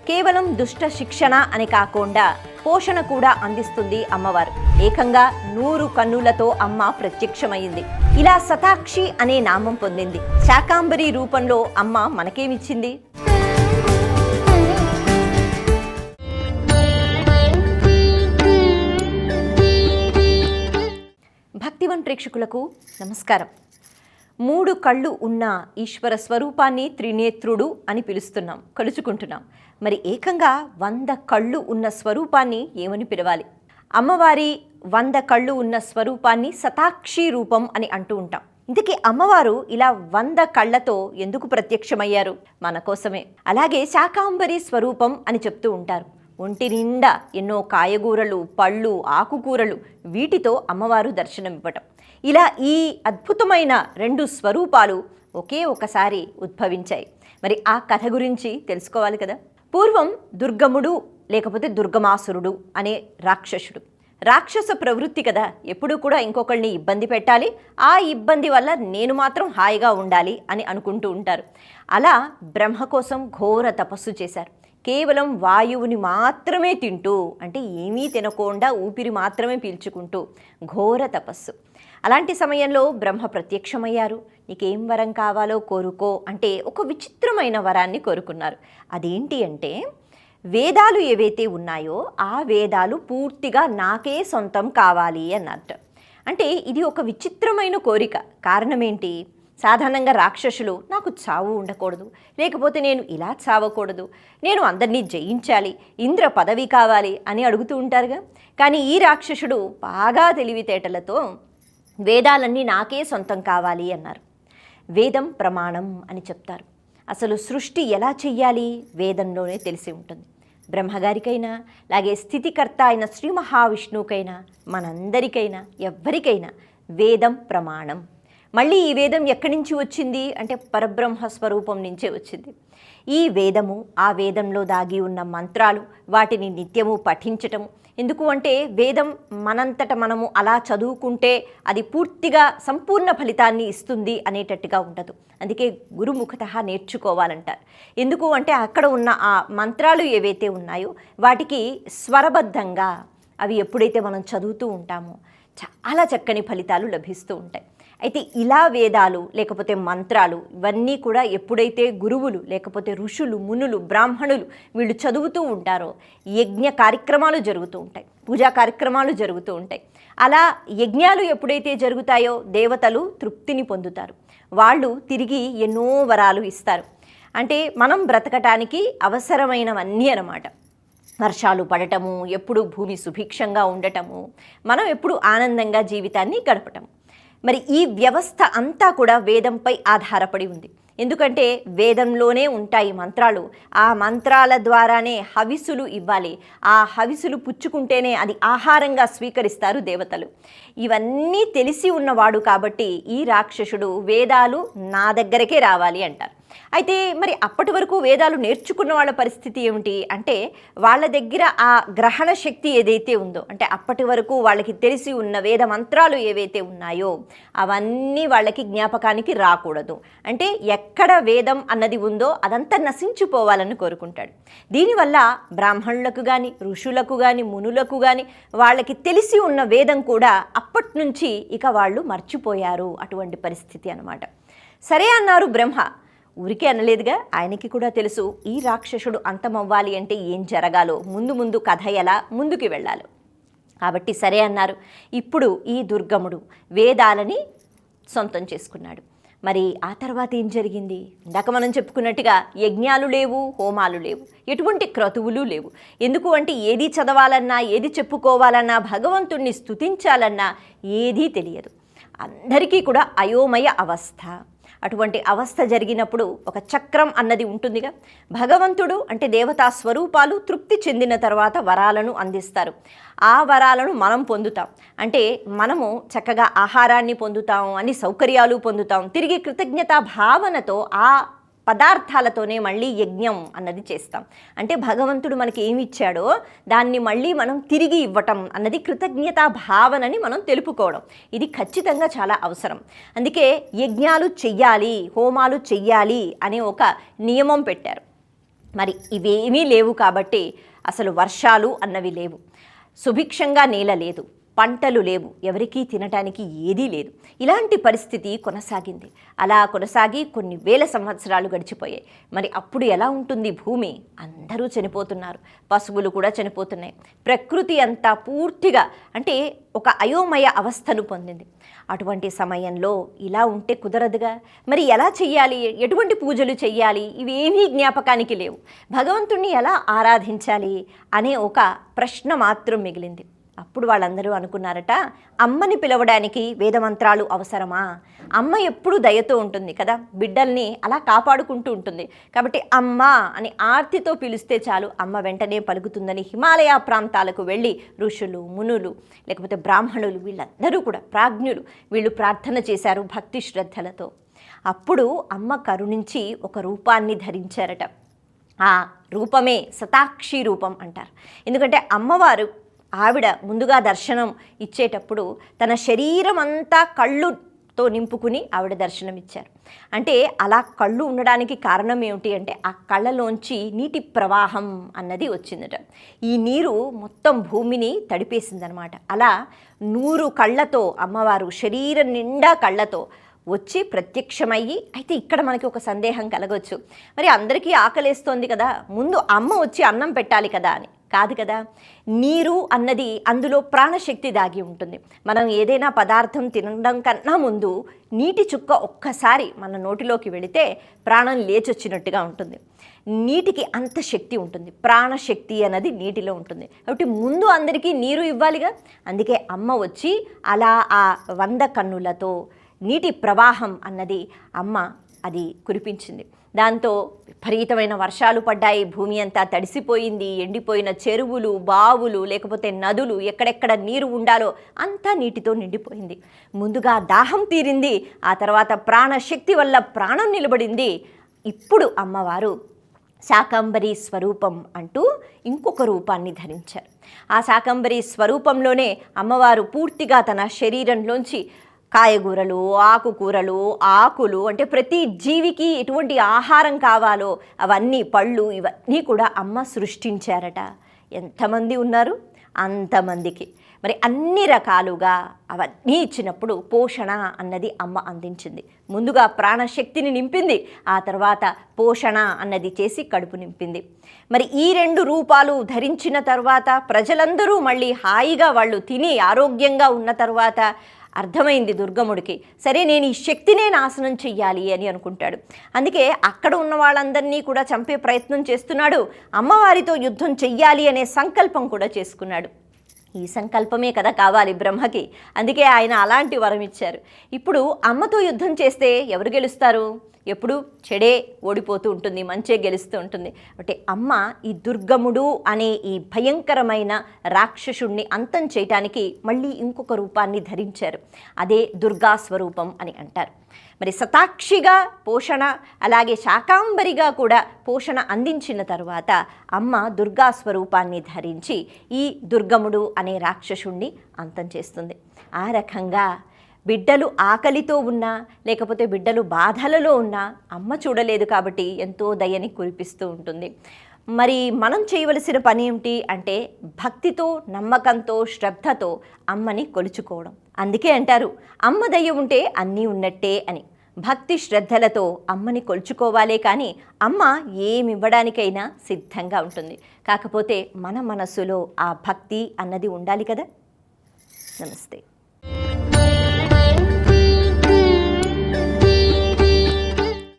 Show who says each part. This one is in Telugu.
Speaker 1: కేవలం దుష్ట శిక్షణ అని కాకుండా పోషణ కూడా అందిస్తుంది అమ్మవారు. ఏకంగా 100 కన్నులతో అమ్మ ప్రత్యక్షమైంది. ఇలా శతాక్షి అనే నామం పొందింది. శాకాంబరి రూపంలో అమ్మ మనకేమిచ్చింది? భక్తివన్ ప్రేక్షకులకు నమస్కారం. 3 కళ్ళు ఉన్న ఈశ్వర స్వరూపాన్ని త్రినేత్రుడు అని పిలుస్తున్నాం, కొలుచుకుంటున్నాం. మరి ఏకంగా 100 కళ్ళు ఉన్న స్వరూపాన్ని ఏమని పిలవాలి? అమ్మవారి 100 కళ్ళు ఉన్న స్వరూపాన్ని శతాక్షి రూపం అని అంటూ ఉంటాం. ఇందుకే అమ్మవారు ఇలా 100 కళ్ళతో ఎందుకు ప్రత్యక్షమయ్యారు? మన కోసమే. అలాగే శాకాంబరి స్వరూపం అని చెప్తూ ఉంటారు. ఒంటి నిండా ఎన్నో కాయగూరలు, పళ్ళు, ఆకుకూరలు, వీటితో అమ్మవారు దర్శనమివ్వటం. ఇలా ఈ అద్భుతమైన 2 స్వరూపాలు ఒకే ఒకసారి ఉద్భవించాయి. మరి ఆ కథ గురించి తెలుసుకోవాలి కదా. పూర్వం దుర్గముడు లేకపోతే దుర్గమాసురుడు అనే రాక్షసుడు. రాక్షస ప్రవృత్తి కదా, ఎప్పుడూ కూడా ఇంకొకళ్ళని ఇబ్బంది పెట్టాలి, ఆ ఇబ్బంది వల్ల నేను మాత్రం హాయిగా ఉండాలి అని అనుకుంటూ ఉంటారు. అలా బ్రహ్మ కోసం ఘోర తపస్సు చేశారు. కేవలం వాయువుని మాత్రమే తింటూ, అంటే ఏమీ తినకుండా ఊపిరి మాత్రమే పీల్చుకుంటూ ఘోర తపస్సు. అలాంటి సమయంలో బ్రహ్మ ప్రత్యక్షమయ్యారు. నీకేం వరం కావాలో కోరుకో అంటే ఒక విచిత్రమైన వరాన్ని కోరుకున్నారు. అదేంటి అంటే, వేదాలు ఏవైతే ఉన్నాయో ఆ వేదాలు పూర్తిగా నాకే సొంతం కావాలి అన్నట్టు. అంటే ఇది ఒక విచిత్రమైన కోరిక. కారణం ఏంటి? సాధారణంగా రాక్షసులు నాకు చావు ఉండకూడదు, లేకపోతే నేను ఇలా చావకూడదు, నేను అందరినీ జయించాలి, ఇంద్ర పదవి కావాలి అని అడుగుతూ ఉంటారుగా. కానీ ఈ రాక్షసుడు బాగా తెలివితేటలతో వేదాలన్నీ నాకే సొంతం కావాలి అన్నారు. వేదం ప్రమాణం అని చెప్తారు. అసలు సృష్టి ఎలా చెయ్యాలి వేదంలోనే తెలిసి ఉంటుంది. బ్రహ్మగారికైనా, అలాగే స్థితికర్త అయిన శ్రీ మహావిష్ణువుకైనా, మనందరికైనా, ఎవ్వరికైనా వేదం ప్రమాణం. మళ్ళీ ఈ వేదం ఎక్కడి నుంచి వచ్చింది అంటే పరబ్రహ్మ స్వరూపం నుంచే వచ్చింది. ఈ వేదము, ఆ వేదంలో దాగి ఉన్న మంత్రాలు, వాటిని నిత్యము పఠించటము. ఎందుకు అంటే వేదం మనంతట మనము అలా చదువుకుంటే అది పూర్తిగా సంపూర్ణ ఫలితాన్ని ఇస్తుంది అనేటట్టుగా ఉండదు. అందుకే గురుముఖతః నేర్చుకోవాలంటారు. ఎందుకు అంటే అక్కడ ఉన్న ఆ మంత్రాలు ఏవైతే ఉన్నాయో వాటికి స్వరబద్ధంగా అవి ఎప్పుడైతే మనం చదువుతూ ఉంటామో చాలా చక్కని ఫలితాలు లభిస్తూ ఉంటాయి. అయితే ఇలా వేదాలు లేకపోతే మంత్రాలు ఇవన్నీ కూడా ఎప్పుడైతే గురువులు లేకపోతే ఋషులు, మునులు, బ్రాహ్మణులు వీళ్ళు చదువుతూ ఉంటారో యజ్ఞ కార్యక్రమాలు జరుగుతూ ఉంటాయి, పూజా కార్యక్రమాలు జరుగుతూ ఉంటాయి. అలా యజ్ఞాలు ఎప్పుడైతే జరుగుతాయో దేవతలు తృప్తిని పొందుతారు. వాళ్ళు తిరిగి ఎన్నో వరాలు ఇస్తారు. అంటే మనం బ్రతకటానికి అవసరమైనవన్నీ అన్నమాట. వర్షాలు పడటము, ఎప్పుడు భూమి సుభిక్షంగా ఉండటము, మనం ఎప్పుడు ఆనందంగా జీవితాన్ని గడపటము. మరి ఈ వ్యవస్థ అంతా కూడా వేదంపై ఆధారపడి ఉంది. ఎందుకంటే వేదంలోనే ఉంటాయి మంత్రాలు. ఆ మంత్రాల ద్వారానే హవిసులు ఇవ్వాలి. ఆ హవిసులు పుచ్చుకుంటేనే అది ఆహారంగా స్వీకరిస్తారు దేవతలు. ఇవన్నీ తెలిసి ఉన్నవాడు కాబట్టి ఈ రాక్షసుడు వేదాలు నా దగ్గరకే రావాలి అంటారు. అయితే మరి అప్పటి వరకు వేదాలు నేర్చుకున్న వాళ్ళ పరిస్థితి ఏమిటి అంటే, వాళ్ళ దగ్గర ఆ గ్రహణ శక్తి ఏదైతే ఉందో, అంటే అప్పటి వరకు వాళ్ళకి తెలిసి ఉన్న వేద మంత్రాలు ఏవైతే ఉన్నాయో అవన్నీ వాళ్ళకి జ్ఞాపకానికి రాకూడదు. అంటే ఎక్కడ వేదం అన్నది ఉందో అదంతా నశించిపోవాలని కోరుకుంటాడు. దీనివల్ల బ్రాహ్మణులకు కానీ, ఋషులకు కానీ, మునులకు కానీ వాళ్ళకి తెలిసి ఉన్న వేదం కూడా అప్పటి నుంచి ఇక వాళ్ళు మర్చిపోయారు. అటువంటి పరిస్థితి అన్నమాట. సరే అన్నారు బ్రహ్మ. ఊరికే అనలేదుగా, ఆయనకి కూడా తెలుసు ఈ రాక్షసుడు అంతమవ్వాలి అంటే ఏం జరగాలో, ముందు కథ ఎలా ముందుకు వెళ్ళాలో. కాబట్టి సరే అన్నారు. ఇప్పుడు ఈ దుర్గముడు వేదాలని సొంతం చేసుకున్నాడు. మరి ఆ తర్వాత ఏం జరిగింది? ఇందాక మనం చెప్పుకున్నట్టుగా యజ్ఞాలు లేవు, హోమాలు లేవు, ఎటువంటి క్రతువులు లేవు. ఎందుకు అంటే ఏది చదవాలన్నా, ఏది చెప్పుకోవాలన్నా, భగవంతుణ్ణి స్తుతించాలన్నా ఏదీ తెలియదు. అందరికీ కూడా అయోమయ అవస్థ. అటువంటి అవస్థ జరిగినప్పుడు ఒక చక్రం అన్నది ఉంటుందిగా. భగవంతుడు అంటే దేవతా స్వరూపాలు తృప్తి చెందిన తర్వాత వరాలను అందిస్తారు. ఆ వరాలను మనం పొందుతాం. అంటే మనము చక్కగా ఆహారాన్ని పొందుతాం, అన్ని సౌకర్యాలు పొందుతాం. తిరిగి కృతజ్ఞతా భావనతో ఆ పదార్థాలతోనే మళ్ళీ యజ్ఞం అన్నది చేస్తాం. అంటే భగవంతుడు మనకి ఏమి ఇచ్చాడో దాన్ని మళ్ళీ మనం తిరిగి ఇవ్వటం అన్నది కృతజ్ఞతా భావనని మనం తెలుపుకోవడం. ఇది ఖచ్చితంగా చాలా అవసరం. అందుకే యజ్ఞాలు చెయ్యాలి, హోమాలు చెయ్యాలి అనే ఒక నియమం పెట్టారు. మరి ఇవేమీ లేవు కాబట్టి అసలు వర్షాలు అన్నవి లేవు, సుభిక్షంగా నేల లేదు, పంటలు లేవు, ఎవరికీ తినటానికి ఏదీ లేదు. ఇలాంటి పరిస్థితి కొనసాగింది. అలా కొనసాగి కొన్ని వేల సంవత్సరాలు గడిచిపోయాయి. మరి అప్పుడు ఎలా ఉంటుంది భూమి? అందరూ చనిపోతున్నారు, పశువులు కూడా చనిపోతున్నాయి. ప్రకృతి అంతా పూర్తిగా అంటే ఒక అయోమయ అవస్థను పొందింది. అటువంటి సమయంలో ఇలా ఉంటే కుదరదుగా. మరి ఎలా చెయ్యాలి? ఎటువంటి పూజలు చెయ్యాలి? ఇవేమీ జ్ఞాపకానికి లేవు. భగవంతుణ్ణి ఎలా ఆరాధించాలి అనే ఒక ప్రశ్న మాత్రం మిగిలింది. అప్పుడు వాళ్ళందరూ అనుకున్నారట, అమ్మని పిలవడానికి వేదమంత్రాలు అవసరమా? అమ్మ ఎప్పుడూ దయతో ఉంటుంది కదా, బిడ్డల్ని అలా కాపాడుకుంటూ ఉంటుంది. కాబట్టి అమ్మ అని ఆర్తితో పిలిస్తే చాలు, అమ్మ వెంటనే పలుకుతుందని హిమాలయ ప్రాంతాలకు వెళ్ళి ఋషులు, మునులు, లేకపోతే బ్రాహ్మణులు, వీళ్ళందరూ కూడా ప్రాజ్ఞులు, వీళ్ళు ప్రార్థన చేశారు భక్తి శ్రద్ధలతో. అప్పుడు అమ్మ కరుణించి ఒక రూపాన్ని ధరించారట. ఆ రూపమే శతాక్షి రూపం అంటారు. ఎందుకంటే అమ్మవారు ఆవిడ ముందుగా దర్శనం ఇచ్చేటప్పుడు తన శరీరం అంతా కళ్ళుతో నింపుకుని ఆవిడ దర్శనం ఇచ్చారు. అంటే అలా కళ్ళు ఉండడానికి కారణం ఏమిటి అంటే ఆ కళ్ళలోంచి నీటి ప్రవాహం అన్నది వచ్చిందట. ఈ నీరు మొత్తం భూమిని తడిపేసిందనమాట. అలా 100 కళ్ళతో అమ్మవారు శరీరం నిండా కళ్ళతో వచ్చి ప్రత్యక్షమయ్యి, అయితే ఇక్కడ మనకి ఒక సందేహం కలగవచ్చు, మరి అందరికీ ఆకలేస్తోంది కదా, ముందు అమ్మ వచ్చి అన్నం పెట్టాలి కదా అని. కాదు కదా, నీరు అన్నది అందులో ప్రాణశక్తి దాగి ఉంటుంది. మనం ఏదైనా పదార్థం తినడం కన్నా ముందు నీటి చుక్క ఒక్కసారి మన నోటిలోకి వెళితే ప్రాణం లేచొచ్చినట్టుగా ఉంటుంది. నీటికి అంత శక్తి ఉంటుంది, ప్రాణశక్తి అన్నది నీటిలో ఉంటుంది. కాబట్టి ముందు అందరికీ నీరు ఇవ్వాలిగా. అందుకే అమ్మ వచ్చి అలా ఆ 100 కన్నులతో నీటి ప్రవాహం అన్నది అమ్మ అది కురిపించింది. దాంతో విపరీతమైన వర్షాలు పడ్డాయి, భూమి అంతా తడిసిపోయింది. ఎండిపోయిన చెరువులు, బావులు, లేకపోతే నదులు, ఎక్కడెక్కడ నీరు ఉండాలో అంతా నీటితో నిండిపోయింది. ముందుగా దాహం తీరింది, ఆ తర్వాత ప్రాణశక్తి వల్ల ప్రాణం నిలబడింది. ఇప్పుడు అమ్మవారు శాకంబరి స్వరూపం అంటూ ఇంకొక రూపాన్ని ధరించారు. ఆ శాకంబరి స్వరూపంలోనే అమ్మవారు పూర్తిగా తన శరీరంలోంచి కాయగూరలు, ఆకుకూరలు, ఆకులు, అంటే ప్రతి జీవికి ఎటువంటి ఆహారం కావాలో అవన్నీ, పళ్ళు, ఇవన్నీ కూడా అమ్మ సృష్టించారట. ఎంతమంది ఉన్నారు? అంతమందికి. మరి అన్ని రకాలుగా అవన్నీ ఇచ్చినప్పుడు పోషణ అన్నది అమ్మ అందించింది. ముందుగా ప్రాణశక్తిని నింపింది, ఆ తర్వాత పోషణ అన్నది చేసి కడుపు నింపింది. మరి ఈ 2 రూపాలు ధరించిన తర్వాత ప్రజలందరూ మళ్ళీ హాయిగా వాళ్ళు తిని ఆరోగ్యంగా ఉన్న తర్వాత అర్థమైంది దుర్గముడికి, సరే నేను ఈ శక్తినే నాశనం చెయ్యాలి అని అనుకుంటాడు. అందుకే అక్కడ ఉన్న వాళ్ళందరినీ కూడా చంపే ప్రయత్నం చేస్తున్నాడు. అమ్మవారితో యుద్ధం చెయ్యాలి అనే సంకల్పం కూడా చేసుకున్నాడు. ఈ సంకల్పమే కదా కావాలి బ్రహ్మకి, అందుకే ఆయన అలాంటి వరం ఇచ్చారు. ఇప్పుడు అమ్మతో యుద్ధం చేస్తే ఎవరు గెలుస్తారు? ఎప్పుడు చెడే ఓడిపోతూ ఉంటుంది, మంచే గెలుస్తూ ఉంటుంది. అంటే అమ్మ ఈ దుర్గముడు అనే ఈ భయంకరమైన రాక్షసుణ్ణి అంతం చేయటానికి మళ్ళీ ఇంకొక రూపాన్ని ధరించారు. అదే దుర్గా స్వరూపం అని అంటారు. మరి శతాక్షిగా పోషణ, అలాగే శాకాంబరిగా కూడా పోషణ అందించిన తరువాత అమ్మ దుర్గా స్వరూపాన్ని ధరించి ఈ దుర్గముడు అనే రాక్షసుణ్ణి అంతం చేస్తుంది. ఆ రకంగా బిడ్డలు ఆకలితో ఉన్నా, లేకపోతే బిడ్డలు బాధలలో ఉన్నా అమ్మ చూడలేదు కాబట్టి ఎంతో దయని కురిపిస్తూ ఉంటుంది. మరి మనం చేయవలసిన పని ఏమిటి అంటే భక్తితో, నమ్మకంతో, శ్రద్ధతో అమ్మని కొలుచుకోవడం. అందుకే అంటారు అమ్మ దయ ఉంటే అన్నీ ఉన్నట్టే అని. భక్తి శ్రద్ధలతో అమ్మని కొలుచుకోవాలే కానీ అమ్మ ఏమివ్వడానికైనా సిద్ధంగా ఉంటుంది. కాకపోతే మన మనసులో ఆ భక్తి అన్నది ఉండాలి కదా. నమస్తే.